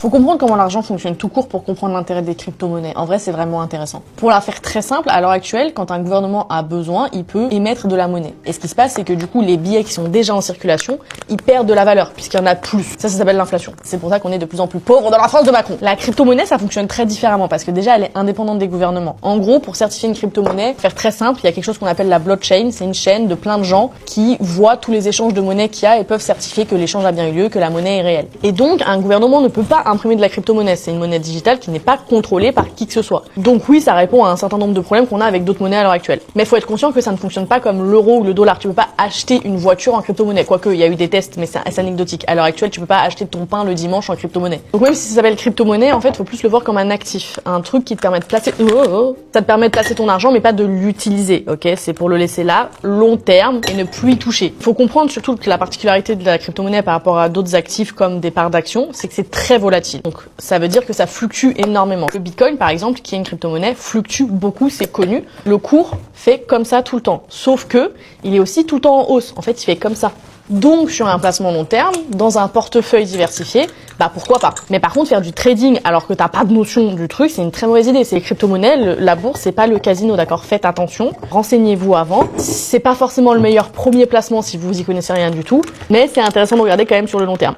Faut comprendre comment l'argent fonctionne tout court pour comprendre l'intérêt des crypto-monnaies. En vrai, c'est vraiment intéressant. Pour la faire très simple, à l'heure actuelle, quand un gouvernement a besoin, il peut émettre de la monnaie. Et ce qui se passe, c'est que du coup, les billets qui sont déjà en circulation, ils perdent de la valeur, puisqu'il y en a plus. Ça s'appelle l'inflation. C'est pour ça qu'on est de plus en plus pauvre dans la France de Macron. La crypto-monnaie, ça fonctionne très différemment, parce que déjà, elle est indépendante des gouvernements. En gros, pour certifier une crypto-monnaie, faire très simple, il y a quelque chose qu'on appelle la blockchain. C'est une chaîne de plein de gens qui voient tous les échanges de monnaie qu'il y a et peuvent certifier que l'échange a bien eu lieu, que la monnaie est réelle. Et donc, un gouvernement ne peut pas imprimer de la crypto-monnaie. C'est une monnaie digitale qui n'est pas contrôlée par qui que ce soit. Donc oui, ça répond à un certain nombre de problèmes qu'on a avec d'autres monnaies à l'heure actuelle. Mais il faut être conscient que ça ne fonctionne pas comme l'euro ou le dollar. Tu peux pas acheter une voiture en crypto-monnaie. Quoique, il y a eu des tests, mais c'est anecdotique. À l'heure actuelle, tu peux pas acheter ton pain le dimanche en crypto-monnaie. Donc même si ça s'appelle crypto-monnaie, en fait, faut plus le voir comme un actif. Un truc qui te permet de placer... Ça te permet de placer ton argent, mais pas de l'utiliser, ok? C'est pour le laisser là, long terme, et ne plus y toucher. Faut comprendre surtout que la particularité de la crypto-monnaie par rapport à d'autres actifs comme des parts d'actions, c'est que c'est très volatile. Donc ça veut dire que ça fluctue énormément. Le Bitcoin, par exemple, qui est une crypto-monnaie, fluctue beaucoup, c'est connu. Le cours fait comme ça tout le temps. Sauf que, il est aussi tout le temps en hausse. En fait, il fait comme ça. Donc, sur un placement long terme, dans un portefeuille diversifié, bah pourquoi pas. Mais par contre, faire du trading alors que t'as pas de notion du truc, c'est une très mauvaise idée. C'est les crypto-monnaies, la bourse, c'est pas le casino, d'accord? Faites attention, renseignez-vous avant. C'est pas forcément le meilleur premier placement si vous y connaissez rien du tout, mais c'est intéressant de regarder quand même sur le long terme.